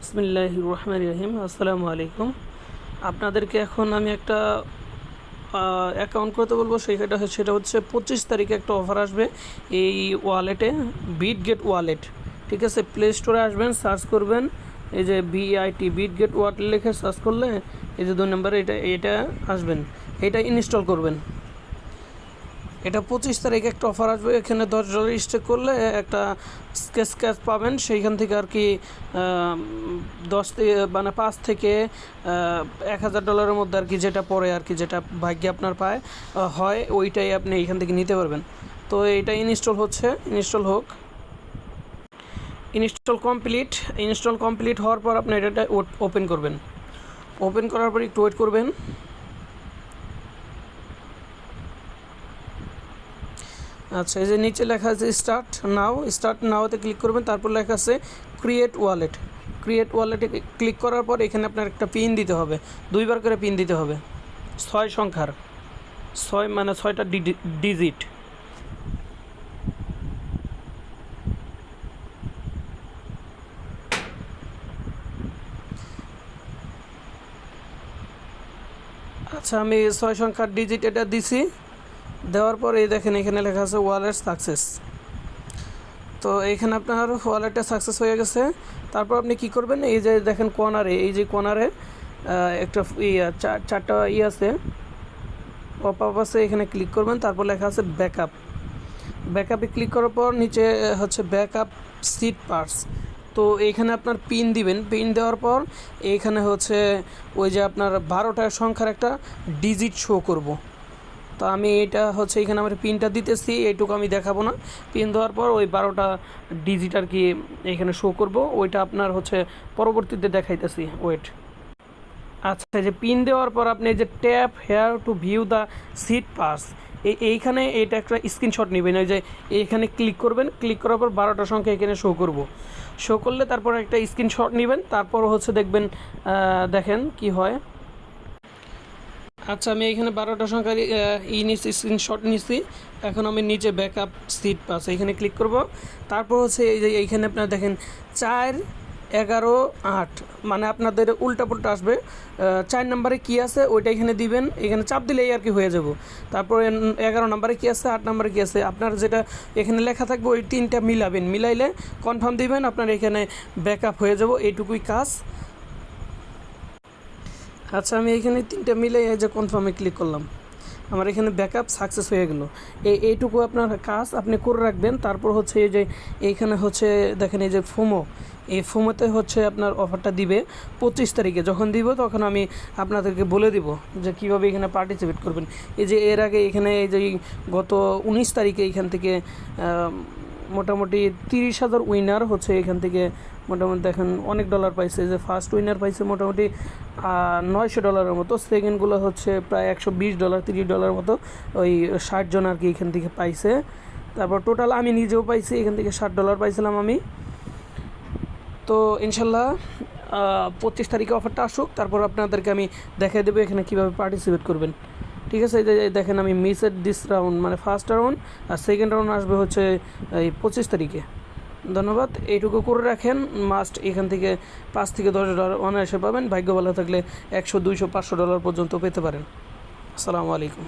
বিসমিল্লাহির রহমানির রহিম। আসসালামু আলাইকুম। আপনাদেরকে এখন আমি একটা অ্যাকাউন্ট করতে বলবো। সেটা হচ্ছে 25 তারিখে একটা অফার আসবে এই ওয়ালেটে, বিটগেট ওয়ালেট। ঠিক আছে, প্লে স্টোরে আসবেন, সার্চ করবেন এই যে বিটগেট ওয়ালেট লিখে সার্চ করলে এই যে 2 নম্বরে এটা আসবেন, এটা ইনস্টল করবেন। এটা 25 তারিখে একটা অফার আসবে। এখানে $10 রেজিস্টার করলে একটা স্ক্র্যাচ পাবেন। সেইখান থেকে আর কি 5 থেকে $1000 মধ্যে আর কি যেটা পড়ে আর কি, যেটা ভাগ্যে আপনার হয় ওইটাই আপনি এখান থেকে নিতে পারবেন। তো এটা ইনস্টল হোক। ইনস্টল কমপ্লিট হওয়ার পর আপনি এটা ওপেন করবেন। ওপেন করার পর একটু ওয়েট করবেন। আচ্ছা, এই যে নিচে লেখা আছে স্টার্ট নাওতে ক্লিক করবেন। তারপর লেখা আছে ক্রিয়েট ওয়ালেটে ক্লিক করার পর এখানে আপনার একটা পিন দিতে হবে, 2বার করে পিন দিতে হবে, 6 সংখ্যার, 6 মানে 6টা ডিজিট। আচ্ছা, আমি 6 সংখ্যার ডিজিট এটা দিছি। দেওয়ার পর এই দেখেন এখানে লেখা আছে ওয়ালেট সাকসেস। তো এইখানে আপনার ওয়ালেটটা সাকসেস হয়ে গেছে। তারপর আপনি কি করবেন, এই যে দেখেন কর্নারে একটা চারটা আছে, পপ আপ আছে, এখানে ক্লিক করবেন। তারপর লেখা আছে ব্যাকআপে ক্লিক করার পর নিচে হচ্ছে ব্যাকআপ সিট পার্স। তো এইখানে আপনার পিন দিবেন। পিন দেওয়ার পর এইখানে হচ্ছে ওই যে আপনার 12টা সংখ্যার একটা ডিজিট শো করব। তো আমি এটা হচ্ছে এখানে আমার পিনটা দিতেছি, এইটুকু আমি দেখাবো না। পিন দেওয়ার পর ওই 12টা ডিজিট আর কি এখানে শো করব, ওইটা আপনার হচ্ছে পরবর্তীতে দেখাইতেছি, ওয়েট। আচ্ছা, যে পিন দেওয়ার পর আপনি যে tap here to view the seat pass, এইখানে এটা একটা স্ক্রিনশট নেবেন। ওই যে এইখানে ক্লিক করবেন, ক্লিক করার পর 12টা সংখ্যা এখানে শো করলে তারপর একটা স্ক্রিনশট নেবেন। তারপর হচ্ছে দেখেন কি হয়। আচ্ছা, আমি এখানে 12টা সংখ্যার স্ক্রিনশট নিছি। এখন আমি নিচে ব্যাকআপ সিট পাস এখানে ক্লিক করব। তারপর হচ্ছে এই যে এইখানে আপনারা দেখেন 4, 11, 8, মানে আপনাদের উল্টাপুল্টা আসবে। 4 নম্বরে কী আছে ওইটা এখানে দিবেন, এখানে চাপ দিলেই আর কি হয়ে যাব। তারপর 11 নম্বরে কী আছে, 8 নম্বরে কী আছে, আপনার যেটা এখানে লেখা থাকবে ওই 3টা মিলাইলে কনফার্ম দিবেন, আপনার এখানে ব্যাকআপ হয়ে যাব। এইটুকুই কাজ। আচ্ছা, আমি এখানে 3টা মিলে এই যে কনফার্মে ক্লিক করলাম, আমার এখানে ব্যাকআপ সাকসেস হয়ে গেল। এইটুকু আপনার কাজ আপনি করে রাখবেন। তারপর হচ্ছে এই যে এইখানে হচ্ছে দেখেন এই যে ফোমোতে হচ্ছে আপনার অফারটা দিবে 25 তারিখে। যখন দিব তখন আমি আপনাদেরকে বলে দিব যে কীভাবে এখানে পার্টিসিপেট করবেন। এই যে এর আগে এখানে এই যে গত 19 তারিখে এখান থেকে মোটামুটি 30,000 উইনার হচ্ছে এখান থেকে মোটামুটি দেখেন অনেক ডলার পাইছে। যে ফার্স্ট উইনার পাইছে মোটামুটি $900 মতো, সেকেন্ডগুলো হচ্ছে প্রায় $120, $30 মতো, ওই 60 জন আর কি এখান থেকে পাইছে। তারপর টোটাল আমি নিজেও পাইছি, এখান থেকে $60 পাইছিলাম আমি। তো ইনশাল্লাহ 25 তারিখে অফারটা আসুক, তারপর আপনাদেরকে আমি দেখাই দেবো এখানে কীভাবে পার্টিসিপেট করবেন। ঠিক আছে, এই দেখেন আমি মিসেড দিস রাউন্ড, মানে ফার্স্ট রাউন্ড, আর সেকেন্ড রাউন্ড আসবে হচ্ছে এই 25 তারিখে। ধন্যবাদ। এইটুকু করে রাখেন মাস্ট। এখান থেকে $5 থেকে $10 অনায়াসে পাবেন। ভাগ্য ভালো থাকলে $100, $200, $500 পর্যন্ত পেতে পারেন। আসসালামু আলাইকুম।